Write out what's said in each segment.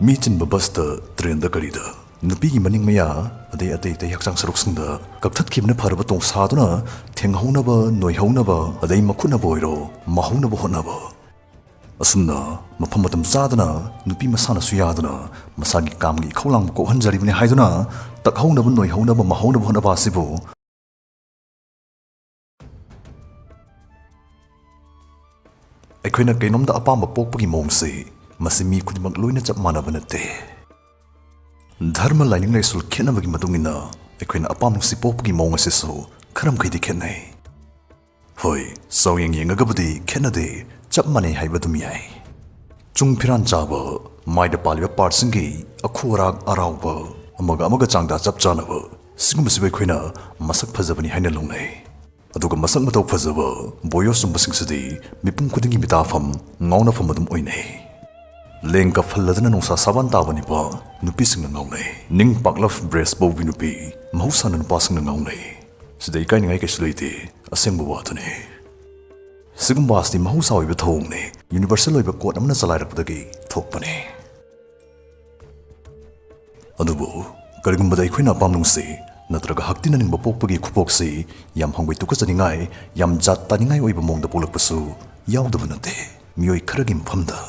Mi chinba basta train da karida Nupigi maning maya adai yakchang saruksinda kaktat kibna pharaba tong saduna thenghaunaba noihaunaba adai makhunaba oiro mahaunaba honaba asumna mafam matam zadana nupi masana suyadana masagi kamgi khaulang ko hanjaribne haiduna takhaunaba noihaunaba mahaunaba honaba asibu ꯑꯩꯈꯣꯏꯅ ꯀꯩꯅꯣꯝꯗ ꯑꯄꯥꯝꯕ ꯄꯣꯛꯄꯒꯤ ꯃꯑꯣꯡꯁꯤ ꯃꯁꯤ ꯃꯤ ꯈꯨꯗꯤꯡꯃꯛ ꯂꯣꯏꯅ ꯆꯞ ꯃꯥꯟꯅꯕ ꯅꯠꯇꯦ ꯙꯔꯃ ꯂꯥꯏꯅꯤꯡ ꯂꯥꯏꯁꯣꯜ ꯈꯦꯠꯅꯕꯒꯤ ꯃꯇꯨꯡ ꯏꯟꯅ ꯑꯩꯈꯣꯏꯅ ꯑꯄꯥꯝꯕꯁꯤ ꯄꯣꯛꯄꯒꯤ ꯃꯑꯣꯡ ꯑꯁꯤꯁꯨ ꯈꯔ ꯃꯈꯩꯗꯤ ꯈꯦꯠꯅꯩ ꯍꯣꯏ ꯆꯥꯎꯌꯦꯡ ꯌꯦꯡꯉꯒꯕꯨꯗꯤ ꯈꯦꯠꯅꯗꯦ ꯆꯞ ꯃꯥꯟꯅꯩ ꯍꯥꯏꯕ ꯑꯗꯨꯝ ꯌꯥꯏ ꯆꯨꯡ ꯐꯤꯔꯥꯟ ꯆꯥꯕ ꯃꯥꯏꯗ ꯄꯥꯜꯂꯤꯕ ꯄꯥꯔꯠꯁꯤꯡꯒꯤ ꯑꯈꯨ ꯑꯔꯥꯛ ꯑꯔꯥꯎꯕ ꯑꯃꯒ ꯆꯥꯡꯗ ꯆꯞ ꯆꯥꯅꯕ ꯁꯤꯒꯨꯝꯕꯁꯤꯕꯨ ꯑꯩꯈꯣꯏꯅ ꯃꯁꯛ ꯐꯖꯕꯅꯤ ꯍꯥꯏꯅ ꯂꯧꯅꯩ ꯑꯗꯨꯒ ꯃꯁꯛ ꯃꯇꯧ ꯐꯖꯕ ꯕꯣꯌꯣꯁꯨꯝꯕꯁꯤꯡꯁꯤꯗꯤ ꯃꯤꯄꯨꯝ ꯈꯨꯗꯤꯡꯒꯤ ꯃꯤꯇꯥꯐꯝ ꯉꯥꯎꯅꯐꯝ ꯑꯗꯨꯝ ꯑꯣꯏꯅꯩ ꯂꯦꯡ ꯀꯐꯜꯂꯗꯅ ꯅꯨꯡꯁꯥ ꯁꯥꯕꯥꯟ ꯇꯥꯕ ꯅꯤꯄꯥ ꯅꯨꯄꯤꯁꯤꯡꯅ ꯉꯥꯎꯅꯩ ꯅꯤꯡ ꯄꯥꯛꯂꯞ ꯕ꯭ꯔꯦꯁ ꯕꯧꯕꯤ ꯅꯨꯄꯤ ꯃꯍꯧꯁꯥꯅ ꯅꯨꯄꯥꯁꯤꯡꯅ ꯉꯥꯎꯅꯩ ꯁꯤꯗ ꯏꯀꯥꯏꯅꯤꯡꯉꯥꯏ ꯀꯩꯁꯨ ꯂꯩꯇꯦ ꯑꯁꯦꯡꯕ ꯋꯥꯗꯨꯅꯤ ꯁꯤꯒꯨꯝꯕ ꯑꯁꯤ ꯃꯍꯧꯁꯥ ꯑꯣꯏꯕ ꯊꯧꯑꯣꯡꯅꯤ ꯌꯨꯅꯤꯚꯔꯁꯦꯜ ꯑꯣꯏꯕ ꯀꯣꯗ ꯑꯃꯅ ꯆꯂꯥꯏꯔꯛꯄꯗꯒꯤ ꯊꯣꯛꯄꯅꯤ ꯑꯗꯨꯕꯨ ꯀꯔꯤꯒꯨꯝꯕꯗ ꯑꯩꯈꯣꯏꯅ ꯑꯄꯥꯝꯅꯨꯡꯁꯤ ꯅꯠꯇ꯭ꯔꯒ ꯍꯛꯇꯤꯅꯅꯤꯡꯕ ꯄꯣꯛꯄꯒꯤ ꯈꯨꯄꯣꯛꯁꯤ ꯌꯥꯝ ꯍꯪꯒꯣꯏ ꯇꯨꯀꯠꯆꯅꯤꯡꯉꯥꯏ ꯌꯥꯝ ꯖꯥꯠ ꯇꯥꯅꯤꯡꯉꯥꯏ ꯑꯣꯏꯕ ꯃꯑꯣꯡꯗ ꯄꯣꯛꯂꯛꯄꯁꯨ ꯌꯥꯎꯗꯕ ꯅꯠꯇꯦ ꯃꯤꯑꯣꯏ ꯈꯔꯒꯤ ꯃꯐꯝꯗ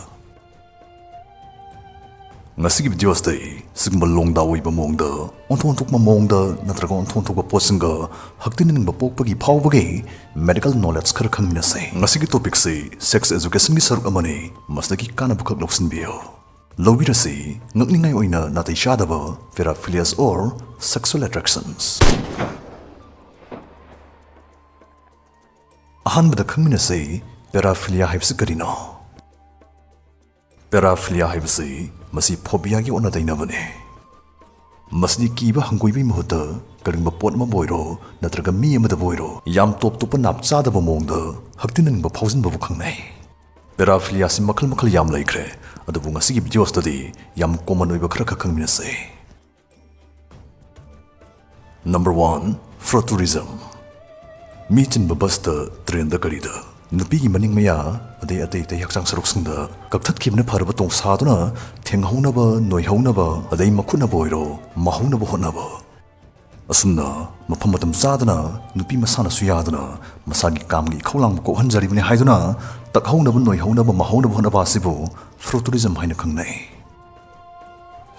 ꯉꯁꯤꯒꯤ ꯚꯤꯗꯤꯑꯣꯁꯤꯗ ꯁꯤꯒꯨꯝꯕ ꯂꯣꯡꯗꯥ ꯑꯣꯏꯕ ꯃꯑꯣꯡꯗ ꯑꯣꯟꯊꯣꯛꯄ ꯃꯑꯣꯡꯗ ꯅꯠꯇ꯭ꯔꯒ ꯑꯣꯟꯊꯣꯛꯄ ꯄꯣꯠꯁꯤꯡꯒ ꯍꯛꯇꯤꯅꯅꯤꯡꯕ ꯄꯣꯛꯄꯒꯤ ꯐꯥꯎꯕꯒꯤ ꯃꯦꯗꯤꯀꯦꯜ ꯅꯣꯂꯦꯖ ꯈꯔ ꯈꯪꯃꯤꯟꯅꯁꯤ ꯉꯁꯤꯒꯤ ꯇꯣꯄꯤꯛꯁꯤ ꯁꯦꯛꯁ ꯑꯦꯖꯨꯀꯦꯁꯟꯒꯤ ꯁꯔꯨꯛ ꯑꯃꯅꯤ ꯃꯁꯤꯗꯒꯤ ꯀꯥꯟꯅꯕꯈꯛ ꯂꯧꯁꯤꯟꯕꯤꯌꯨ ꯂꯧꯕꯤꯔꯁꯤ ꯉꯛꯅꯤꯡꯉꯥꯏ ꯑꯣꯏꯅ ꯅꯥꯇꯩ ꯆꯥꯗꯕ ꯄꯦꯔꯥꯐꯤꯂꯤꯌꯥꯁ ꯑꯣꯔ ꯁꯦꯛꯁꯨꯑꯦꯜ ꯑꯦꯇ꯭ꯔꯦꯛꯁꯟꯁ ꯑꯍꯥꯟꯕꯗ ꯈꯪꯃꯤꯟꯅꯁꯤ ꯄꯦꯔꯥꯐꯤꯂꯤꯌꯥ ꯍꯥꯏꯕꯁꯤ ꯀꯔꯤꯅꯣ ꯄꯦꯔꯥꯐꯤꯂꯤꯌꯥ ꯍꯥꯏꯕꯁꯤ ꯃꯁꯤ ꯐꯣꯕꯤꯌꯥꯒꯤ ꯑꯣꯟꯅ ꯇꯩꯅꯕꯅꯤ ꯃꯁꯤꯗꯤ ꯀꯤꯕ ꯍꯪꯒꯣꯏꯕꯒꯤ ꯃꯍꯨꯠꯇ ꯀꯔꯤꯒꯨꯝꯕ ꯄꯣꯠ ꯑꯃꯕꯨ ꯑꯣꯏꯔꯣ ꯅꯠꯇ꯭ꯔꯒ ꯃꯤ ꯑꯃꯗꯕꯨ ꯑꯣꯏꯔꯣ ꯌꯥꯝ ꯇꯣꯞ ꯇꯣꯞꯄ ꯅꯥꯞ ꯆꯥꯗꯕ ꯃꯑꯣꯡꯗ ꯍꯛꯇꯤꯅꯅꯤꯡꯕ ꯐꯥꯎꯖꯤꯟꯕꯕꯨ ꯈꯪꯅꯩ ꯄꯦꯔꯥꯐꯤꯂꯤꯌꯥꯁꯤ ꯃꯈꯜ ꯌꯥꯝ ꯂꯩꯈ꯭ꯔꯦ ꯑꯗꯨꯕꯨ ꯉꯁꯤꯒꯤ ꯚꯤꯗꯤꯑꯣꯁꯤꯗꯗꯤ ꯌꯥꯝ ꯀꯣꯃꯟ ꯑꯣꯏꯕ ꯈꯔ ꯈꯪꯃꯤꯟꯅꯁꯤ Number 1. Frotteurism. Mi chinba basta train da karida Nupigi maning maya adai yakchang saruksinda kaktat kibna pharaba tong saduna thenghaunaba noihaunaba adai makhunaba oiro mahaunaba honaba asumna mafam matam zadana nupi masana suyadana masagi kamgi khaulang ko hanjaribne haiduna takhaunaba noihaunaba mahaunaba honaba asibu Frotteurism haina khangnai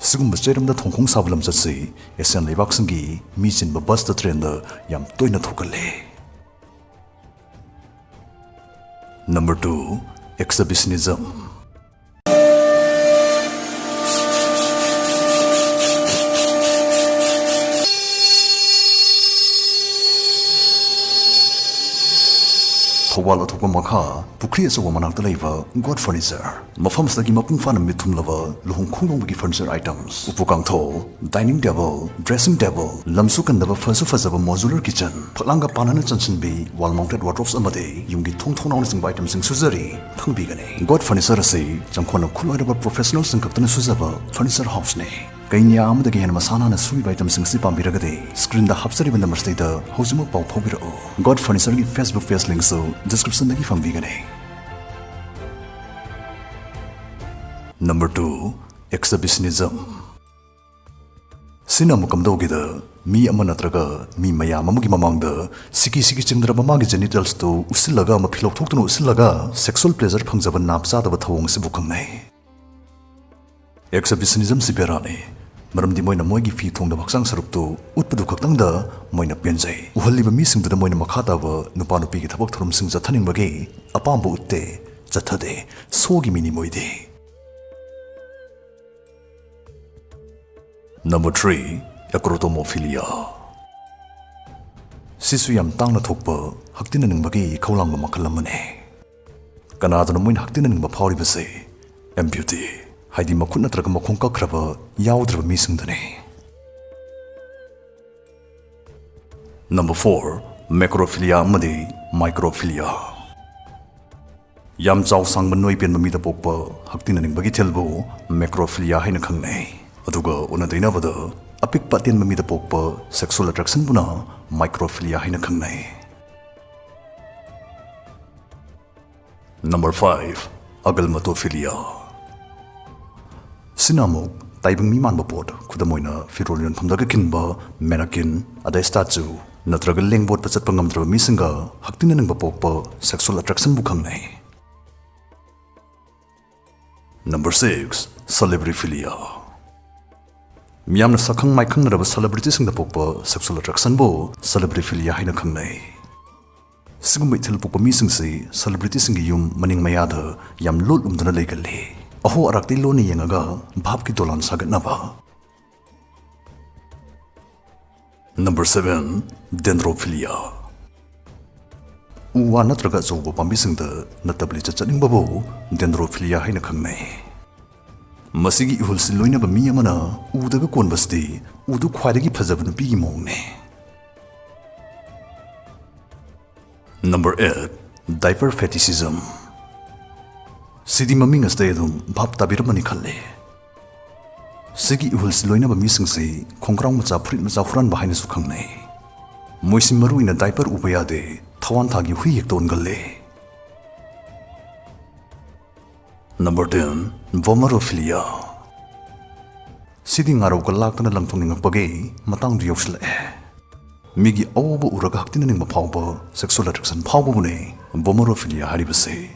sigumba cheramda thongkhong sabalam chatsi Asian leibaksingi mi chinba basta train da yam toina thokalle Number 2. Exhibitionism. Touba thokpa makha pukri achawa manakta leiba god furniture mafamsdagi mapung fana mithumlaba luhung khungbagi furniture items upukangtho dining table dressing table lamsukandaba fazaba modular kitchen phalanga panana chanchinbi wall mounted wardrobes amade yumgi thongthonawna sing items sing suzari thangbigane god furniture ase jamkhona khuloraba professional sing kaptana suzaba furniture house ne kainya amadagi hen masana na sui items sing si pambiragade screen da hapsari number state hojuma pau phobiro god furniture gi Facebook page link so description dagi fambigane Number 2. Exhibitionism. Sina mukamdogida mi ama natraga mi mayam amagi mamangda siki chingdraba magi genitals to usillaga ma philok thoktuna usillaga sexual pleasure phangjaba napchadaba thawong sibu khangnai Exhibitionism siberani maramdi moina moigi fi thongda baksang saruktu utpadu khaktangda moina penjai uhalliba mi singda moina makhadaba nupa nupi gi thabak thorum sing jathaning bagi apambu utte jathade sogi mini moide Number 3. Acrotomophilia. Sisu yam tangna thokpa haktinaningmagi khawlangba makhal amane kanadana moin haktinaningba phawribase amputee haidi makhut natraga makhong kakhraba yawdraba misingdane Number 4. Macrophilia amadi microphilia. Yam chaw sangba noi pen mamida pokpa haktinaningmagi thelbu macrophilia haina khangnai aduga una dainabada apik patin mamida pokpa sexual attraction buna microphilia haina khangnai Number 5. Agalmatophilia. Sinamuk, Taibung Miman Bopot, Kudamoina, Firolian Pamdaga Kinba, Menakin, Ada statue, Natragal Lingbot Pachat Pangamdra Misinga, Haktinan Bapokpa, sexual attraction Bukangne. Number 6. Celebrophilia. Miyamna Sakang Maikang Raba celebrities in the Pokpa, sexual attraction bo, Celebrophilia Haina Kangne. Sigum Itil Popa Missing say, celebrities in Yum, Maning Mayada, Yam Lul Umdana Legally. Aho Arakti Loni Yangaga, Babki Dolan Sagat Nava. Number 7. Dendrophilia. Uwa natraga zobo pambising the natabli chachaning babo, Dendrophilia Haina Kangne. Masigi Hulsiloina Bamiamana, Udaga Konbasti, Udu Quadagi Pazavan Bigi Mongne. Number 8. Diaper fetishism. Sidi Maming Stadium, Bab Tabiramani Kale. Sigi Hulsiloina Bamising say, Kongrang Maza Prit Mazahuran behind the Sukangne. Moisimaru in a diaper Ubayade, Tawan Tagi Huyekton Gale. Number 10. Vomerophilia. Sidi Ngaro Galakana Langtuning Bagay, Matang Diosle. Migi Obo Uraga Haktining Mapauba, sexual attraction Paubune, Vomerophilia Haribase.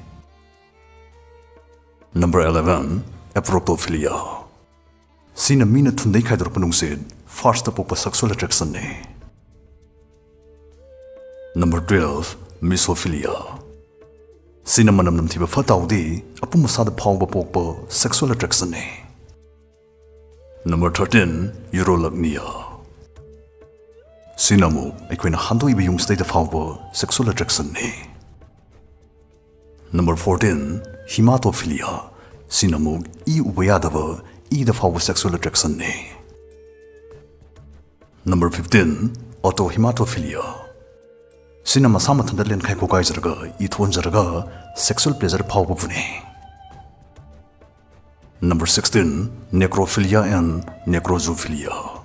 Number 11. Acrotomophilia. Sina Mina Tunde Kaidropanung said, first up of sexual attraction. Number 12. Misophilia. Sina Manam Tiba Fataudi, Apumasada Pauba Pokpa, sexual attraction. Number 13. Urolagnia. Sinamu, Equina Hando Ibiyung state of Pauba, sexual attraction. Number 14. Hematophilia. Sinamug I Ubayadava, I the Pauba sexual attraction. Number 15. Autohematophilia. Sinama Samatandalian Kaikokaiserga, Itwanzaraga, sexual pleasure Paubune. Number 16. Necrophilia and necrozophilia.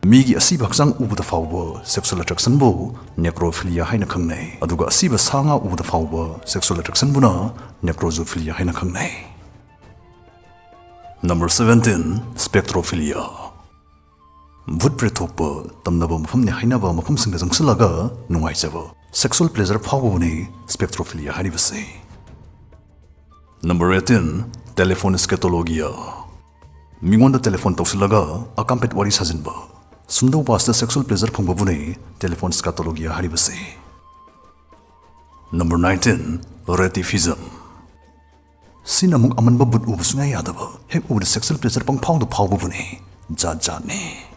Migi Asiba Sang Ubu the Fauba, sexual attraction bo, necrophilia Hainakangne, Aduga Asiba Sanga Ubu the Fauba, sexual attraction buna, necrozophilia Hainakangne. Number 17. Spectrophilia. Woodbretokpa, Tamnaba Mumni Hainaba Mapum Singazang Silaga, Nuaisava, sexual pleasure Paubune, Spectrophilia Harivase. Number 18. Telephone scatologia. Mingonda telephone Tosilaga, accompanied Waris Hazinba. Sundo was the sexual pleasure Pumbabune, telephone scatologia Harivase. Number 19. Retifism. Sinamung Amanba Bud Ubusnayadava, him over the sexual pleasure Pang Pound the Paubune, Jajane.